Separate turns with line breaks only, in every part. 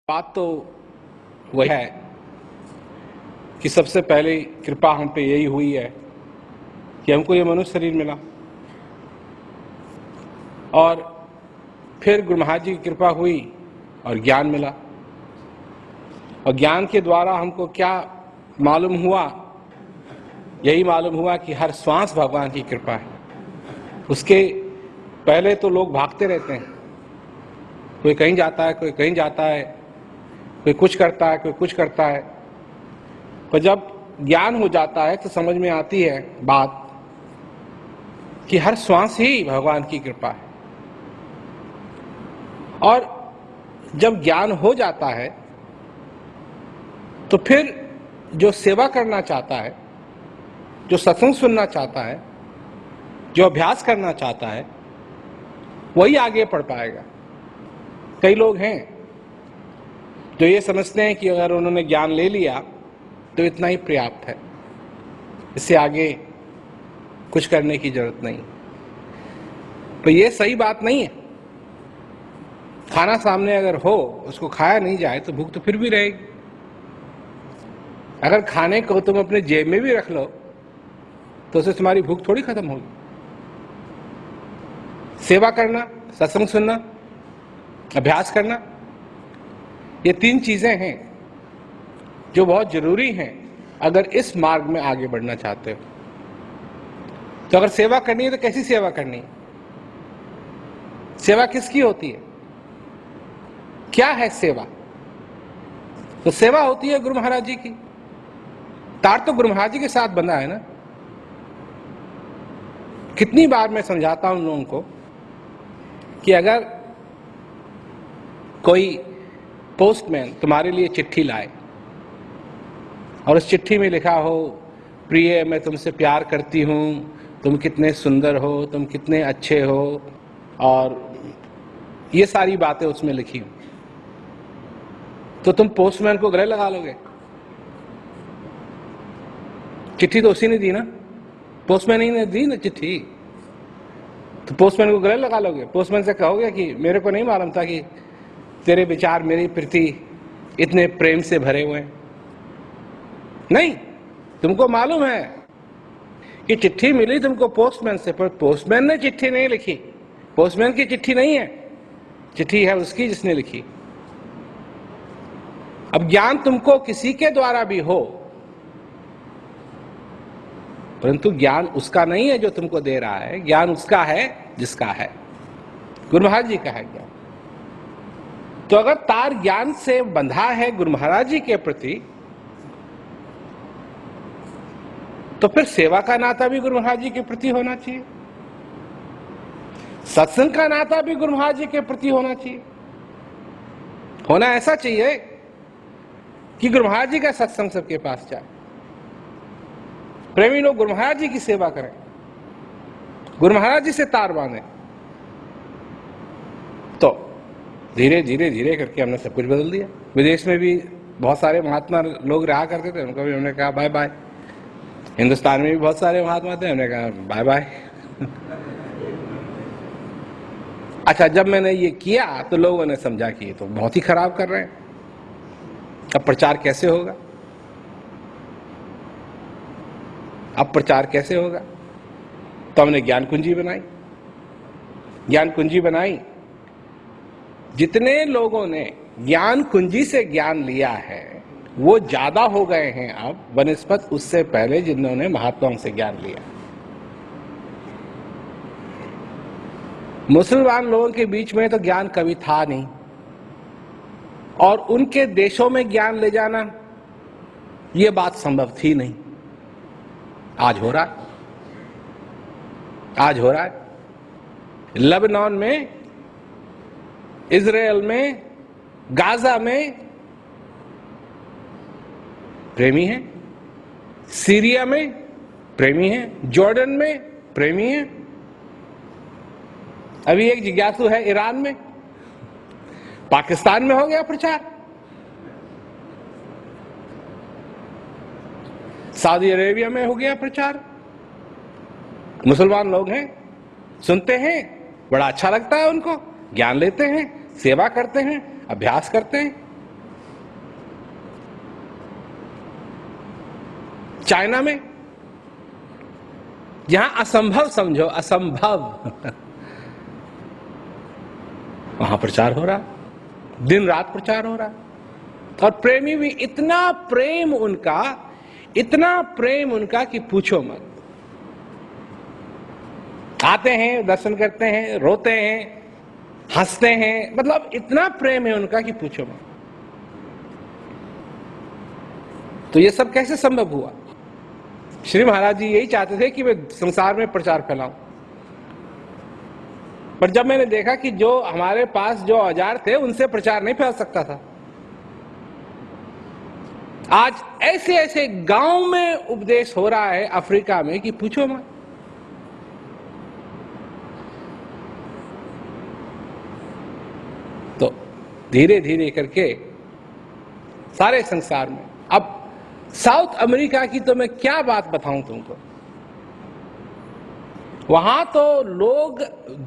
बात तो वही है कि सबसे पहले कृपा हम पे यही हुई है कि हमको ये मनुष्य शरीर मिला और फिर गुरु महाराज जी की कृपा हुई और ज्ञान मिला। और ज्ञान के द्वारा हमको क्या मालूम हुआ? यही मालूम हुआ कि हर श्वास भगवान की कृपा है। उसके पहले तो लोग भागते रहते हैं, कोई कहीं जाता है, कोई कहीं जाता है, कोई कुछ करता है, कोई कुछ करता है। पर जब ज्ञान हो जाता है तो समझ में आती है बात कि हर श्वास ही भगवान की कृपा है। और जब ज्ञान हो जाता है तो फिर जो सेवा करना चाहता है, जो सत्संग सुनना चाहता है, जो अभ्यास करना चाहता है, वही आगे बढ़ पाएगा। कई लोग हैं जो ये समझते हैं कि अगर उन्होंने ज्ञान ले लिया तो इतना ही पर्याप्त है, इससे आगे कुछ करने की जरूरत नहीं। तो ये सही बात नहीं है। खाना सामने अगर हो, उसको खाया नहीं जाए तो भूख तो फिर भी रहेगी। अगर खाने को तुम अपने जेब में भी रख लो तो उससे तुम्हारी भूख थोड़ी खत्म होगी। सेवा करना, सत्संग सुनना, अभ्यास करना, ये तीन चीजें हैं जो बहुत जरूरी हैं अगर इस मार्ग में आगे बढ़ना चाहते हो। तो अगर सेवा करनी है तो कैसी सेवा करनी है? सेवा किसकी होती है? क्या है सेवा? तो सेवा होती है गुरु महाराज जी की। तार तो गुरु महाराज जी के साथ बंधा है ना। कितनी बार मैं समझाता हूं लोगों को कि अगर कोई पोस्टमैन तुम्हारे लिए चिट्ठी लाए और उस चिट्ठी में लिखा हो, प्रिय मैं तुमसे प्यार करती हूं, तुम कितने सुंदर हो, तुम कितने अच्छे हो, और ये सारी बातें उसमें लिखी हो, तो तुम पोस्टमैन को गले लगा लोगे? चिट्ठी तो उसी ने दी ना, पोस्टमैन ही ने दी ना चिट्ठी, तो पोस्टमैन को गले लगा लोगे? पोस्टमैन से कहोगे कि मेरे को नहीं मालूम था कि तेरे विचार मेरी प्रति इतने प्रेम से भरे हुए हैं? नहीं, तुमको मालूम है कि चिट्ठी मिली तुमको पोस्टमैन से, पर पोस्टमैन ने चिट्ठी नहीं लिखी। पोस्टमैन की चिट्ठी नहीं है, चिट्ठी है उसकी जिसने लिखी। अब ज्ञान तुमको किसी के द्वारा भी हो, परंतु ज्ञान उसका नहीं है जो तुमको दे रहा है, ज्ञान उसका है जिसका है। गुरु महाराज जी का है ज्ञान। तो अगर तार ज्ञान से बंधा है गुरु महाराज जी के प्रति, तो फिर सेवा का नाता भी गुरु महाराज जी के प्रति होना चाहिए, सत्संग का नाता भी गुरु महाराज जी के प्रति होना चाहिए। होना ऐसा चाहिए कि गुरु महाराज जी का सत्संग सबके पास जाए, प्रेमी लोग गुरु महाराज जी की सेवा करें, गुरु महाराज जी से तार बांधे। तो धीरे धीरे धीरे करके हमने सब कुछ बदल दिया। विदेश में भी बहुत सारे महात्मा लोग रहा करते थे, उनको भी हमने कहा बाय बाय। हिंदुस्तान में भी बहुत सारे महात्मा थे, हमने कहा बाय बाय। अच्छा, जब मैंने ये किया तो लोगों ने समझा कि ये तो बहुत ही खराब कर रहे हैं, अब प्रचार कैसे होगा? अब प्रचार कैसे होगा? तो हमने ज्ञान कुंजी बनाई। ज्ञान कुंजी बनाई, जितने लोगों ने ज्ञान कुंजी से ज्ञान लिया है वो ज्यादा हो गए हैं अब बनिस्बत उससे पहले जिन्होंने महात्माओं से ज्ञान लिया। मुसलमान लोगों के बीच में तो ज्ञान कभी था नहीं, और उनके देशों में ज्ञान ले जाना ये बात संभव थी नहीं। आज हो रहा है, आज हो रहा है। लेबनान में, इजराइल में, गाजा में प्रेमी हैं, सीरिया में प्रेमी हैं, जॉर्डन में प्रेमी हैं। अभी एक जिज्ञासु है ईरान में, पाकिस्तान में हो गया प्रचार, सऊदी अरेबिया में हो गया प्रचार। मुसलमान लोग हैं, सुनते हैं, बड़ा अच्छा लगता है उनको, ज्ञान लेते हैं, सेवा करते हैं, अभ्यास करते हैं। चाइना में, जहां असंभव समझो, असंभव वहां प्रचार हो रहा, दिन रात प्रचार हो रहा। और प्रेमी भी, इतना प्रेम उनका कि पूछो मत। आते हैं, दर्शन करते हैं, रोते हैं, हंसते हैं, मतलब इतना प्रेम है उनका कि पूछो मत। तो ये सब कैसे संभव हुआ? श्री महाराज जी यही चाहते थे कि मैं संसार में प्रचार फैलाऊं, पर जब मैंने देखा कि जो हमारे पास जो औजार थे उनसे प्रचार नहीं फैल सकता था। आज ऐसे ऐसे गांव में उपदेश हो रहा है अफ्रीका में कि पूछो मत। तो धीरे धीरे करके सारे संसार में, अब साउथ अमेरिका की तो मैं क्या बात बताऊं तुमको, वहां तो लोग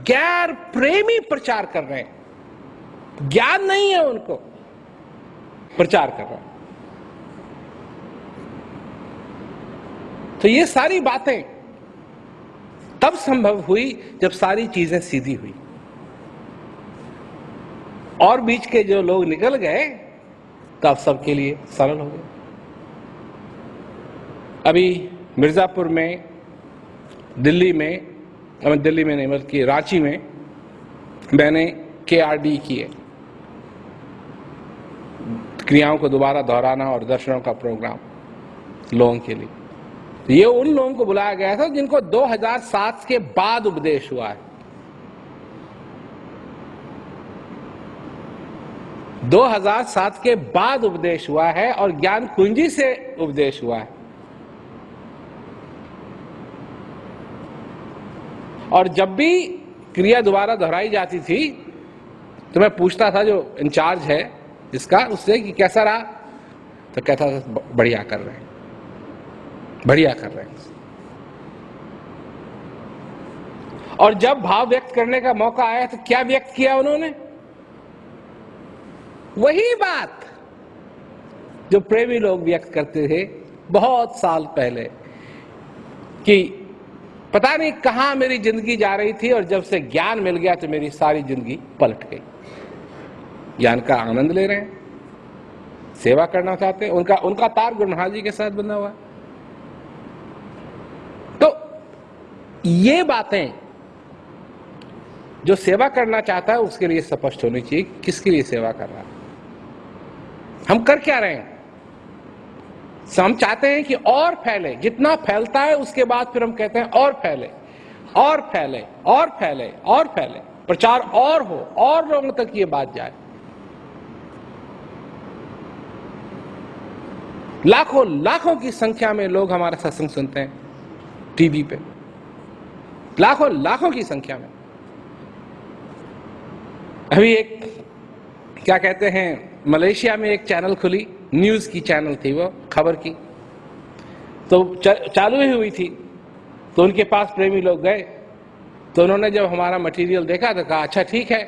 गैर प्रेमी प्रचार कर रहे हैं, ज्ञान नहीं है उनको, प्रचार कर रहे हैं। तो ये सारी बातें तब संभव हुई जब सारी चीजें सीधी हुई, और बीच के जो लोग निकल गए तब सबके लिए सरल हो गए। अभी मिर्जापुर में, दिल्ली में नहीं बल्कि रांची में मैंने KRD किए, क्रियाओं को दोबारा दोहराना और दर्शनों का प्रोग्राम लोगों के लिए। ये उन लोगों को बुलाया गया था जिनको 2007 के बाद उपदेश हुआ है। 2007 के बाद उपदेश हुआ है और ज्ञान कुंजी से उपदेश हुआ है। और जब भी क्रिया दोबारा दोहराई जाती थी तो मैं पूछता था जो इंचार्ज है इसका, उससे कि कैसा रहा, तो कहता था बढ़िया कर रहे हैं, बढ़िया कर रहे हैं। और जब भाव व्यक्त करने का मौका आया तो क्या व्यक्त किया उन्होंने? वही बात जो प्रेमी लोग व्यक्त करते थे बहुत साल पहले कि पता नहीं कहां मेरी जिंदगी जा रही थी और जब से ज्ञान मिल गया तो मेरी सारी जिंदगी पलट गई। ज्ञान का आनंद ले रहे हैं, सेवा करना चाहते हैं, उनका तार गुरु महाराज जी के साथ बंधा हुआ। तो ये बातें जो सेवा करना चाहता है उसके लिए स्पष्ट होनी चाहिए, किसके लिए सेवा कर रहा है, हम कर क्या रहे हैं। हम चाहते हैं कि और फैले, जितना फैलता है उसके बाद फिर हम कहते हैं और फैले, और फैले, और फैले, और फैले, प्रचार और हो, और लोगों तक ये बात जाए। लाखों लाखों की संख्या में लोग हमारा सत्संग सुनते हैं टीवी पे, लाखों लाखों की संख्या में। अभी एक क्या कहते हैं, मलेशिया में एक चैनल खुली, न्यूज की चैनल थी वो, खबर की, तो चालू ही हुई थी। तो उनके पास प्रेमी लोग गए, तो उन्होंने जब हमारा मटेरियल देखा तो कहा अच्छा ठीक है,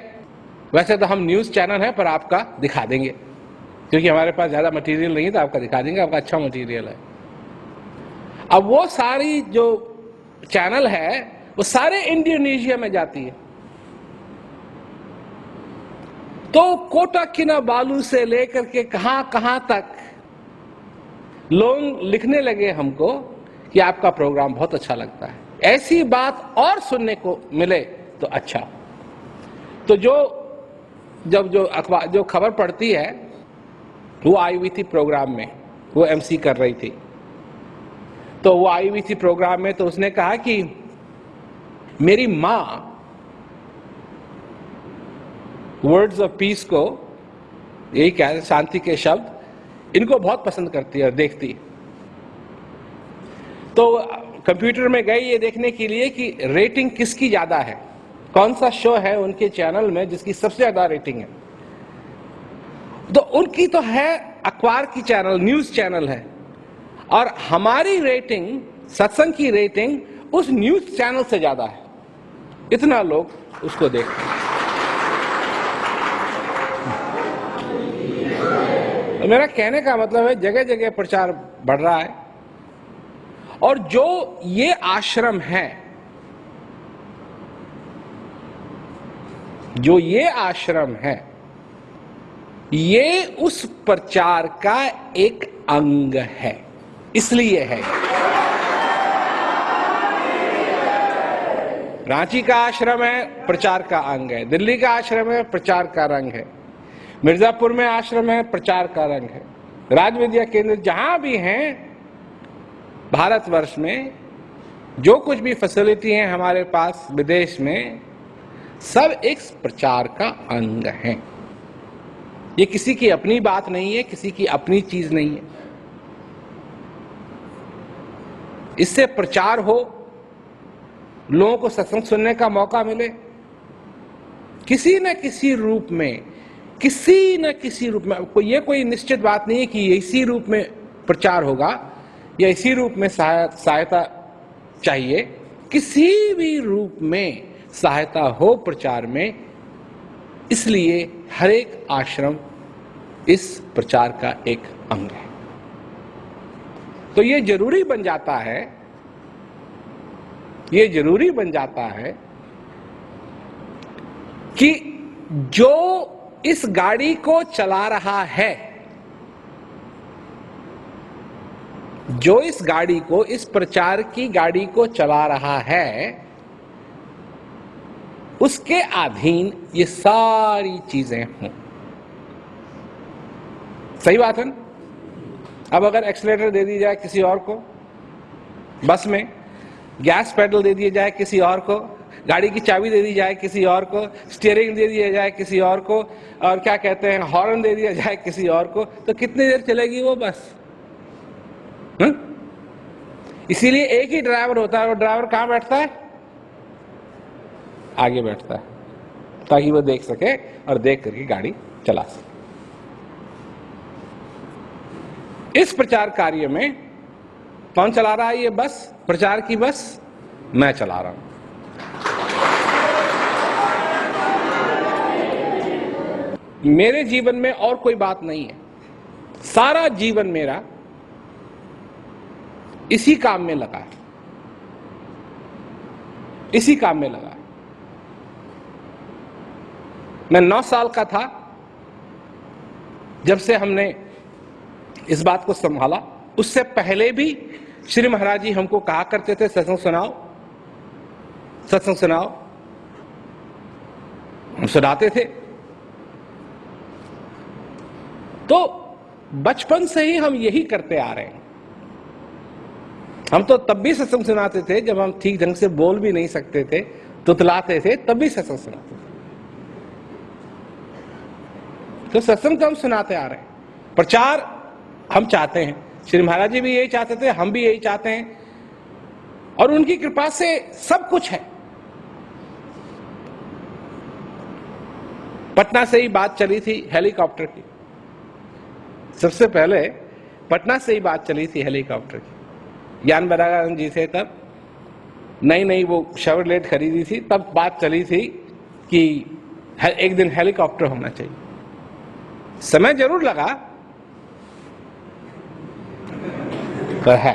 वैसे तो हम न्यूज चैनल है पर आपका दिखा देंगे, क्योंकि हमारे पास ज्यादा मटेरियल नहीं है तो आपका दिखा देंगे, आपका अच्छा मटेरियल है। अब वो सारी जो चैनल है वो सारे इंडोनेशिया में जाती है। तो कोटा किनाबालू से लेकर के कहां कहां तक लोग लिखने लगे हमको कि आपका प्रोग्राम बहुत अच्छा लगता है, ऐसी बात और सुनने को मिले तो अच्छा। तो जब अखबार जो खबर पढ़ती है वो आई हुई थी प्रोग्राम में, वो MC कर रही थी, तो वो आई हुई थी प्रोग्राम में, तो उसने कहा कि मेरी माँ वर्ड्स ऑफ पीस को, यही क्या है, शांति के शब्द, इनको बहुत पसंद करती है और देखती है। तो कंप्यूटर में गई ये देखने के लिए कि रेटिंग किसकी ज्यादा है, कौन सा शो है उनके चैनल में जिसकी सबसे ज्यादा रेटिंग है। तो उनकी तो है अखबार की चैनल, न्यूज चैनल है, और हमारी रेटिंग, सत्संग की रेटिंग उस न्यूज चैनल से ज्यादा है। इतना लोग उसको देखते हैं। मेरा कहने का मतलब है जगह जगह प्रचार बढ़ रहा है, और जो ये आश्रम है, जो ये आश्रम है, ये उस प्रचार का एक अंग है, इसलिए है। रांची का आश्रम है, प्रचार का अंग है। दिल्ली का आश्रम है, प्रचार का रंग है। मिर्जापुर में आश्रम है, प्रचार का रंग है। राज विद्या केंद्र जहां भी हैं भारतवर्ष में, जो कुछ भी फैसिलिटी है हमारे पास विदेश में, सब एक प्रचार का अंग है। ये किसी की अपनी बात नहीं है, किसी की अपनी चीज नहीं है। इससे प्रचार हो, लोगों को सत्संग सुनने का मौका मिले, किसी न किसी रूप में, किसी न किसी रूप में। ये कोई निश्चित बात नहीं है कि इसी रूप में प्रचार होगा या इसी रूप में सहायता चाहिए। किसी भी रूप में सहायता हो प्रचार में, इसलिए हर एक आश्रम इस प्रचार का एक अंग है। तो ये जरूरी बन जाता है, ये जरूरी बन जाता है कि जो इस गाड़ी को चला रहा है, जो इस गाड़ी को, इस प्रचार की गाड़ी को चला रहा है, उसके अधीन ये सारी चीजें हों। सही बात है ना? अब अगर एक्सीलरेटर दे दी जाए किसी और को, बस में गैस पेडल दे दिया जाए किसी और को, गाड़ी की चाबी दे दी जाए किसी और को, स्टीयरिंग दे दिया जाए किसी और को, और क्या कहते हैं हॉर्न दे दिया जाए किसी और को, तो कितनी देर चलेगी वो बस? इसीलिए एक ही ड्राइवर होता है। वो ड्राइवर कहां बैठता है? आगे बैठता है, ताकि वो देख सके और देख करके गाड़ी चला सके। इस प्रचार कार्य में कौन चला रहा है ये बस? प्रचार की बस मैं चला रहा हूं। मेरे जीवन में और कोई बात नहीं है। सारा जीवन मेरा इसी काम में लगा है, इसी काम में लगा है। मैं 9 साल का था जब से हमने इस बात को संभाला। उससे पहले भी श्री महाराज जी हमको कहा करते थे, सत्संग सुनाओ, सत्संग सुनाओ। हम सुनाते थे। तो बचपन से ही हम यही करते आ रहे हैं। हम तो तब भी सत्संग सुनाते थे जब हम ठीक ढंग से बोल भी नहीं सकते थे, तुतलाते थे, तब भी सत्संग सुनाते थे। तो सत्संग तो हम सुनाते आ रहे हैं। प्रचार हम चाहते हैं, श्री महाराज जी भी यही चाहते थे, हम भी यही चाहते हैं, और उनकी कृपा से सब कुछ है। पटना से ही बात चली थी हेलीकॉप्टर की। सबसे पहले पटना से ही बात चली थी हेलीकॉप्टर की। ज्ञान बरागानंद जी से तब नई वो शेवरलेट खरीदी थी, तब बात चली थी कि एक दिन हेलीकॉप्टर होना चाहिए। समय जरूर लगा, पर है।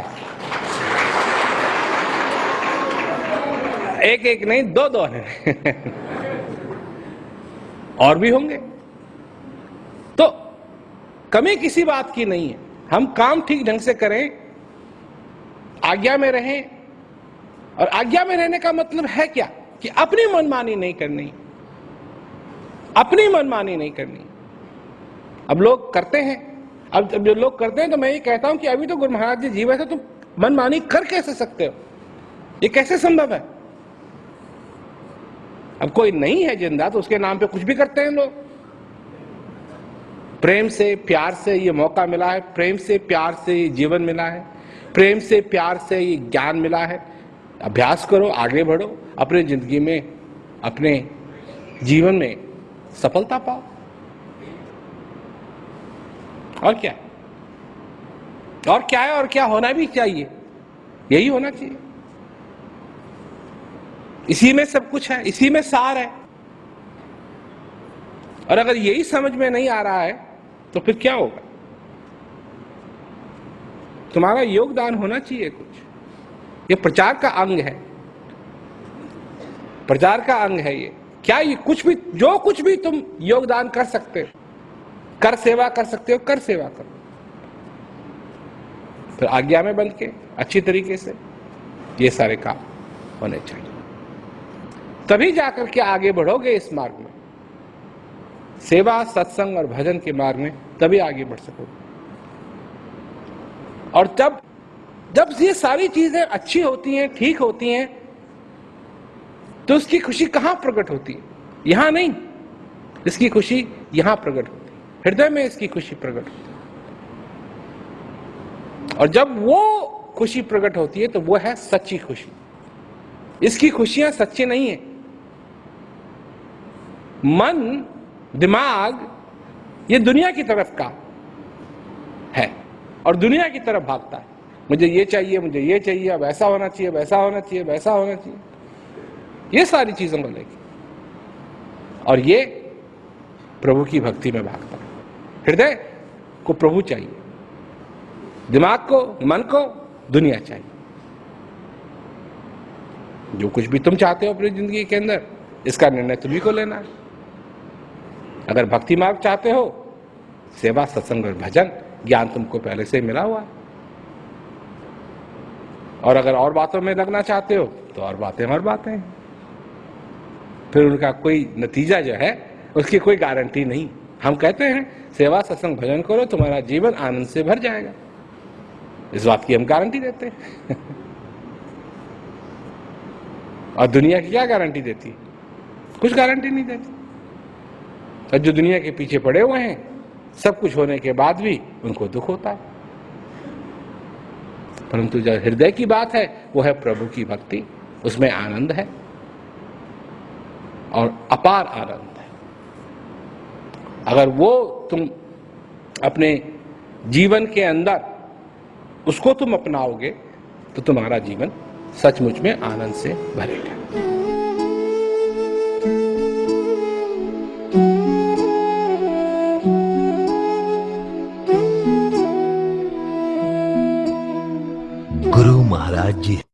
एक नहीं, दो है। और भी होंगे। तो कमी किसी बात की नहीं है। हम काम ठीक ढंग से करें, आज्ञा में रहें। और आज्ञा में रहने का मतलब है क्या? कि अपनी मनमानी नहीं करनी, अपनी मनमानी नहीं करनी। अब लोग करते हैं, अब जो लोग करते हैं, तो मैं ये कहता हूं कि अभी तो गुरु महाराज जी जीवित है, तुम मनमानी कर कैसे सकते हो? ये कैसे संभव है? अब कोई नहीं है जिंदा तो उसके नाम पे कुछ भी करते हैं लोग। प्रेम से प्यार से ये मौका मिला है, प्रेम से प्यार से ये जीवन मिला है, प्रेम से प्यार से ये ज्ञान मिला है। अभ्यास करो, आगे बढ़ो, अपनी जिंदगी में, अपने जीवन में सफलता पाओ। और क्या, और क्या है, और क्या होना भी चाहिए, यही होना चाहिए। इसी में सब कुछ है, इसी में सार है। और अगर यही समझ में नहीं आ रहा है तो फिर क्या होगा? तुम्हारा योगदान होना चाहिए कुछ। ये प्रचार का अंग है, प्रचार का अंग है ये। क्या ये कुछ भी, जो कुछ भी तुम योगदान कर सकते हो, कर सेवा कर सकते हो, कर सेवा करो, फिर आज्ञा में बंध के अच्छी तरीके से ये सारे काम होने चाहिए, तभी जाकर के आगे बढ़ोगे इस मार्ग में, सेवा सत्संग और भजन के मार्ग में, तभी आगे बढ़ सकोगे। और तब जब ये सारी चीजें अच्छी होती हैं, ठीक होती हैं, तो उसकी खुशी कहां प्रकट होती है? यहां नहीं, इसकी खुशी यहां प्रकट होती है, हृदय में इसकी खुशी प्रकट होती है। और जब वो खुशी प्रकट होती है तो वो है सच्ची खुशी। इसकी खुशियां सच्ची नहीं है। मन, दिमाग ये दुनिया की तरफ का है और दुनिया की तरफ भागता है, मुझे ये चाहिए, मुझे ये चाहिए, अब ऐसा होना चाहिए, वैसा होना चाहिए, वैसा होना चाहिए, ये सारी चीजों को लेकर। और ये प्रभु की भक्ति में भागता है। हृदय को प्रभु चाहिए, दिमाग को, मन को दुनिया चाहिए। जो कुछ भी तुम चाहते हो अपनी जिंदगी के अंदर, इसका निर्णय तुम्ही को लेना है। अगर भक्ति मार्ग चाहते हो, सेवा सत्संग और भजन ज्ञान तुमको पहले से मिला हुआ है। और अगर और बातों में लगना चाहते हो तो और बातें हैं, फिर उनका कोई नतीजा जो है उसकी कोई गारंटी नहीं। हम कहते हैं सेवा सत्संग भजन करो, तुम्हारा जीवन आनंद से भर जाएगा, इस बात की हम गारंटी देते हैं। और दुनिया की क्या गारंटी देती है? कुछ गारंटी नहीं देती। और जो दुनिया के पीछे पड़े हुए हैं, सब कुछ होने के बाद भी उनको दुख होता है। परंतु जो हृदय की बात है वो है प्रभु की भक्ति, उसमें आनंद है और अपार आनंद है। अगर वो तुम अपने जीवन के अंदर उसको तुम अपनाओगे तो तुम्हारा जीवन सचमुच में आनंद से भरेगा।
गुरु महाराज जी